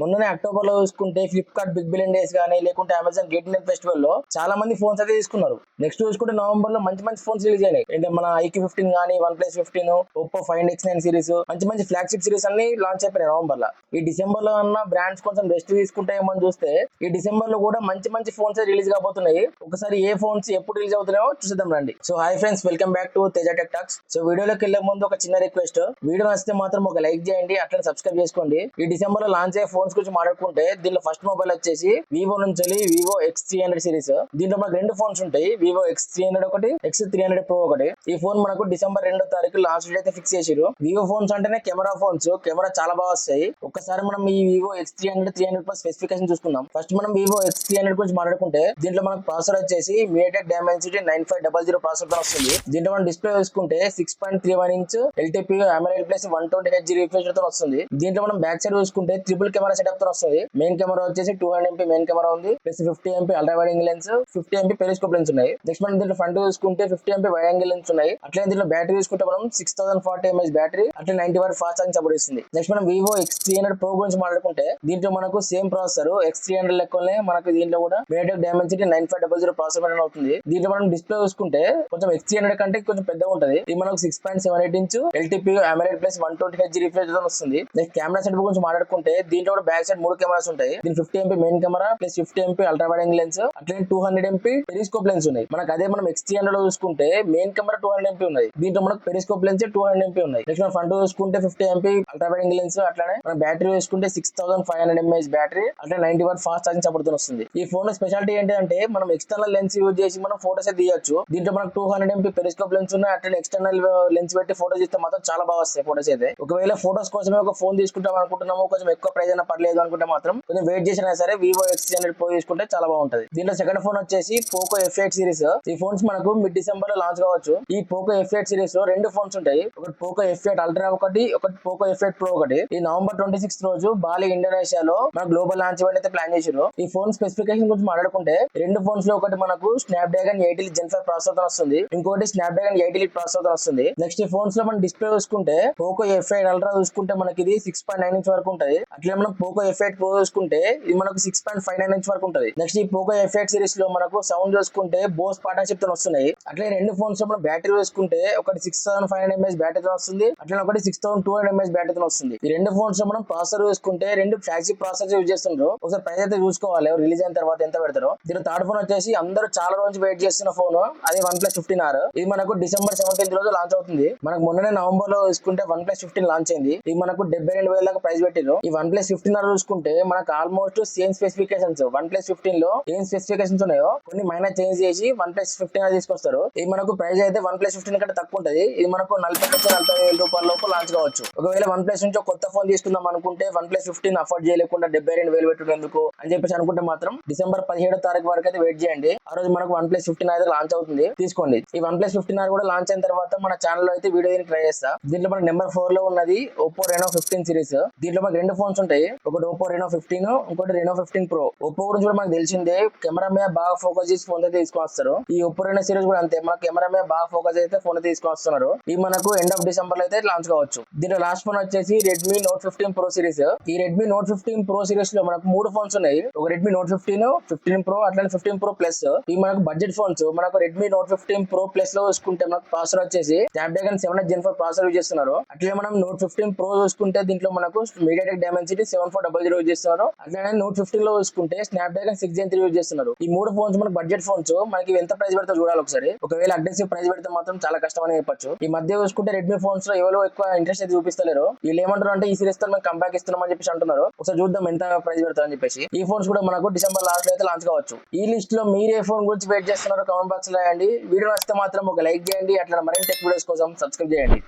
మొన్ననే అక్టోబర్ లో చూసుకుంటే ఫ్లిప్కార్ట్ బిగ్ బిలియన్ డేస్ కానీ లేకుంటే అమెజాన్ గేట్ ఫెస్టివల్ లో చాలా మంది ఫోన్స్ అయితే తీసుకున్నారు. నెక్స్ట్ చూసుకుంటే నవంబర్ లో మంచి మంచి ఫోన్స్ రిలీజ్ అయినాయి. అంటే మన IQ15 కానీ OnePlus 15, Oppo Find X9 series మంచి మంచి ఫ్లాగ్షిప్ సిరీస్ అన్ని లాంచ్ అయిపోయినాయి నవంబర్ లో. ఈ డిసెంబర్ లో అన్న బ్రాండ్స్ కొంచెం రెస్ట్ తీసుకుంటాయేమని చూస్తే ఈ డిసెంబర్ లో కూడా మంచి మంచి ఫోన్స్ రిలీజ్ కాబోతున్నాయి. ఒకసారి ఏ ఫోన్స్ ఎప్పుడు రిలీజ్ అవుతున్నాయో చూద్దాం రండి. So hi friends, welcome back to Teja tech talks. So వీడియోలోకి వెళ్లే ముందు ఒక చిన్న రిక్వెస్ట్, వీడియో నచ్చితే మాత్రం ఒక లైక్ చేయండి, అట్లనే సబ్స్క్రైబ్ చేసుకోండి. ఈ డిసెంబర్ లో లాంచ్ అయ్యే ఫోన్స్ గురించి మాట్లాడుకుంటే దీనిలో ఫస్ట్ మొబైల్ వచ్చేసి వివో నుంచి వివో X300 సిరీస్. దీంట్లో మనకు రెండు ఫోన్స్ ఉంటాయి, వివో X300 ఒకటి, X300 Pro ఒకటి. ఈ ఫోన్ మనకు డిసెంబర్ 2వ తారీఖు లాస్ట్ డేట్ అయితే ఫిక్స్ చేసారు. వివో ఫోన్స్ అంటేనే కెమెరా ఫోన్స్, కెమెరా చాలా బాగా వస్తాయి. ఒక్కసారి మనం ఈ వివో X300 300 స్పెసిఫికేషన్ చూసుకుందాం. ఫస్ట్ మనం వివో X300 గురించి మాట్లాడుకుంటే దీంట్లో మనకు ప్రాసెసర్ వచ్చేసి MediaTek Dimensity 9500 ప్రాసెసర్ తో వస్తుంది. దీంట్లో మనం డిస్ప్లే చూసుకుంటే 6.31 inch LTPO AMOLED plus 120Hz refresh తో వస్తుంది. దీంట్లో మనం బ్యాక్ సైడ్ చూసుకుంటే ట్రిపుల్ కెమెరా సెటప్ తో వస్తుంది. మెయిన్ కెమెరా వచ్చేసి 200 MP మెయిన్ కెమెరా ఉంది, plus 50 MP ultra wide angle lens, 50 MP periscope lens ఉన్నాయి. నెక్స్ట్ మనం దీంట్లో ఫ్రంట్ చూసుకుంటే 50 MP వైడ్ యాంగిల్ లెన్స్ ఉన్నాయి. అట్లనే దీంట్లో బ్యాటరీ చూసుకుంటే మనం 6040 mAh బ్యాటరీ, అట్లా 90W ఫాస్ట్ ఛార్జింగ్ సపోర్ట్ ఇస్తుంది. నెక్స్ట్ మనం వివో X300 Pro గురించి మాట్లాడుకుంటే దీంట్లో మనకు సేమ్ ప్రాసెసర్ X300 లెక్కనే మనకు దీంట్లో కూడా MediaTek Dimensity 9500 ప్రాసెసర్ అవుతుంది. దీంట్లో మనం డిస్ప్లే చూసుకుంటే కొంచెం X300 కంటే కొంచెం పెద్దగా ఉంటది. ఇది మనకు 6.78 inch LTPO AMOLED plus 120Hz refresh తో వస్తుంది. నెక్స్ట్ కెమెరా సెటప్ గురించి మాట్లాడుకుంటే దీంట్లో కూడా బ్యాక్ సైడ్ 3 కెమెరాస్ ఉంటాయి. దీని 50 MP main camera plus 50 MP ultra wide angle lens, అట్లనే 200 MP పెరిస్కోప్ లెన్స్ ఉన్నాయి. మనకు అదే మనం X300 లో చూసుకుంటే మెయిన్ కెమెరా 200 MP ఉన్నాయి, దీంట్లో మనకు పెరిస్కోప్ లెన్స్ 200 MP ఉన్నాయి. నెక్స్ట్ మన ఫ్రంట్ చూసుకుంటే 50 MP ultra wide angle lens, అట్లనే మన బ్యాటరీ చూసుకుంటే 6500 mAh బ్యాటరీ, అట్లా 90W ఫాస్ట్ ఛార్జింగ్ సపోర్ట్ తో వస్తుంది. ఈ ఫోన్ లో స్పెషాలిటీ ఏంటంటే మనం ఎక్స్టర్నల్ లెన్స్ యూజ్ చేసి మనం ఫోటోస్ తీయొచ్చు. దీంట్లో మనకు 200 MP పెరిస్కోప్ లెన్స్ ఉన్నాయి, అట్లా ఎక్స్టర్నల్ లెన్స్ పెట్టి ఫోటోస్ తీస్తే మాత్రం చాలా బాగా వస్తాయి ఫోటోస్ అయితే. ఒకవేళ ఫోటోస్ కోసమే ఒక ఫోన్ తీసుకుంటాం అనుకుంటున్నాము, కొంచెం ఎక్కువ ప్రైస్ అయినా పర్లేదు అనుకుంటే మాత్రం కొంచెం వెయిట్ చేసినా సరే వివో X300 Pro తీసుకుంటే చాలా బాగుంటది. దీంట్లో సెకండ్ ఫోన్ వచ్చేసి పోకో F8 సిరీస్. ఈ ఫోన్స్ మనకు మిడ్ డిసెంబర్ లో లాంచ్ కావచ్చు. ఈ పోకో F8 సిరీస్ లో రెండు ఫోన్స్ ఉంటాయి, ఒకటి పోకో F8 అల్ట్రా ఒకటి పోకో F8 Pro ఒకటి. ఈ నవంబర్ 26 రోజు బాలి ఇండోనేషియాలో మన గ్లోబల్ లాంచ్ ఈవెంట్ అయితే ప్లాన్ చేశారు. ఈ ఫోన్ స్పెసిఫికేషన్ గురించి మాట్లాడుకుంటే రెండు ఫోన్స్ లో ఒకటి మనకు స్నాప్డ్రాగన్ 8 Gen 5 ప్రాసెసర్ తో వస్తుంది, ఇంకోటి స్నాప్డ్రాగన్ 8 Elite ప్రాసెసర్ తో వస్తుంది. నెక్స్ట్ ఈ ఫోన్స్ లో మనం డిస్ప్లే చూసుకుంటే పోకో F8 అల్ట్రా చూసుకుంటే మనకి ఇది 6.9 ఇంచ్ వరకు ఉంటది. అట్లే మనం పోకో F8 Pro చూసుకుంటే ఇది మనకు 6.59 ఇంచ్ వరకు ఉంటది. నెక్స్ట్ ఈ పోకో F8 సిరీస్ లో మనకు సౌండ్ చూసుకుంటే బోస్ పార్ట్నర్షిప్ తో వస్తున్నాయి. అట్లే రెండు ఫోన్స్ లో మనం బ్యాటరీ చూసుకుంటే ఒకటి 6500 mAh బ్యాటరీ తో వస్తుంది, అట్లే ఒకటి 6200 mAh బ్యాటరీ తో వస్తుంది. ఈ రెండు ఫోన్స్ లో మనం ప్రాసెసర్ చూసుకుంటే రెండు ఫ్లాగ్షిప్ ప్రాసెసర్ యూజ్ చేస్తుండ్రు. ఒకసారి ప్రైస్ అయితే చూసుకోవాలి రిలీజ్ అయిన తర్వాత ఎంత పెడతారో. దీని థర్డ్ ఫోన్ వచ్చేసి అందరూ చాలా రోజు వెయిట్ చేస్తున్న ఫోన్, అది OnePlus 15R. ఇది మనకు డిసెంబర్ 17th రోజు లాంచ్ అవుతుంది. మనకు మొన్ననే నవంబర్ లో చూసుకుంటే OnePlus 15 లాంచ్ అయింది. ఇది మనకు 72,000 దాకా ప్రైస్ పెట్టారు. ఈ OnePlus 15R చూసుకుంటే మనకు ఆల్మోస్ట్ సేమ్ స్పెసిఫికేషన్స్ OnePlus 15 లో ఏం స్పెసిఫికేషన్స్ ఉన్నాయో కొన్ని మైనర్ చేంజ్ చేసి OnePlus 15R తీసుకొస్తారు. ఇది మనకు ప్రైస్ అయితే OnePlus 15 కంటే తక్కువ ఉంటది. ఇది మనకు 40,000-45,000 రూపాయల లోపు లాంచ్ కావచ్చు. ఒకవేళ OnePlus నుంచి కొత్త ఫోన్ తీసుకుందాం అనుకుంటే OnePlus 15 అఫోర్డ్ చేయలేకుండా 72,000 పెట్టుకుందుకు అని చెప్పేసి అనుకుంటే మాత్రం డిసెంబర్ 17వ తారీఖు వరకు అయితే వెయిట్ చేయండి. ఆ రోజు మనకు OnePlus 15 అయితే లాంచ్ అవుతుంది, తీసుకోండి. ఈ OnePlus 15R కూడా లాంచ్ అయిన తర్వాత మన ఛానల్ లో అయితే వీడియో ట్రై చేస్తా. దీంట్లో మనకి నెంబర్ 4 లో ఉన్నది Oppo Reno 15 సిరీస్. దీంట్లో మనకి రెండు ఫోన్స్ ఉంటాయి, ఒకటి Oppo Reno 15, ఇంకోటి Reno 15 Pro. Oppo గురించి కూడా మనకు తెలిసిందే, కెమెరా మీద బాగా ఫోకస్ చేసి ఫోన్ అయితే తీసుకొస్తారు. ఈ Oppo Reno సిరీస్ కూడా అంతే, మన కెమెరా మీద బాగా ఫోకస్ అయితే ఫోన్ అయితే తీసుకొస్తున్నారు. ఈ మనకు ఎండ్ ఆఫ్ డిసెంబర్ లో అయితే లాంచ్ కావచ్చు. దీంట్లో లాస్ట్ ఫోన్ వచ్చేసి Redmi Note 15 Pro సిరీస్. ఈ Redmi Note 15 Pro సిరీస్ లో మనకు మూడు ఫోన్స్ ఉన్నాయి, ఒక Redmi Note 15, 15 Pro, అట్లనే 15 Pro Plus. ఈ మనకు బడ్జెట్ ఫోన్స్. మనకు Redmi Note 15 Pro Plus లో చూసుకుంటే మనకు ప్రాసెసర్ వచ్చేసి Snapdragon 7 Gen 5 ప్రాసెసర్ యూజ్ చేస్తున్నారు. అట్లే మనం Note 15 Pro చూసుకుంటే దీంట్లో మనకు MediaTek Dimensity 7400 యూజ్ చేస్తున్నారు. అట్లనే Note 15 లో చూసుకుంటే Snapdragon 6 Gen 3 యూజ్ చేస్తున్నారు. ఈ మూడు ఫోన్స్ మనకు బడ్జెట్ ఫోన్స్. మనకి ఎంత ప్రైస్ పెడితే చూడాలి ఒకసారి. ఒకవేళ అగ్రెసివ్ ప్రైస్ పెడితే మాత్రం చాలా కష్టం అని చెప్పొచ్చు. ఈ మధ్య చూసుకుంటే Redmi ఫోన్స్ లో ఎవరో ఎక్కువ ఇంట్రెస్ట్ అయితే చూపిస్తలేరు. వీళ్ళు ఏమంటారు అంటే ఈ సిరీస్ తో మేము కంబ్యాక్ ఇస్తున్నాం అని చెప్పేసి అంటున్నారు. ఒకసారి చూద్దాం ఎంత ప్రైస్ పెడతారని చెప్పేసి. ఈ ఫోన్స్ కూడా మనకు డిసెంబర్ లాస్ట్ లో అయితే లాంచ్ కావచ్చు. ఈ లిస్ట్ లో మీరు ఏ ఫోన్ గురించి వెయిట్ చేస్తున్నారో కామెంట్ బాక్స్ లో రాయండి. వీడియో నచ్చితే మాత్రం ఒక లైక్ చేయండి, అట్లా మరిన్ని టెక్ వీడియోస్ కోసం సబ్స్క్రైబ్ చేయండి.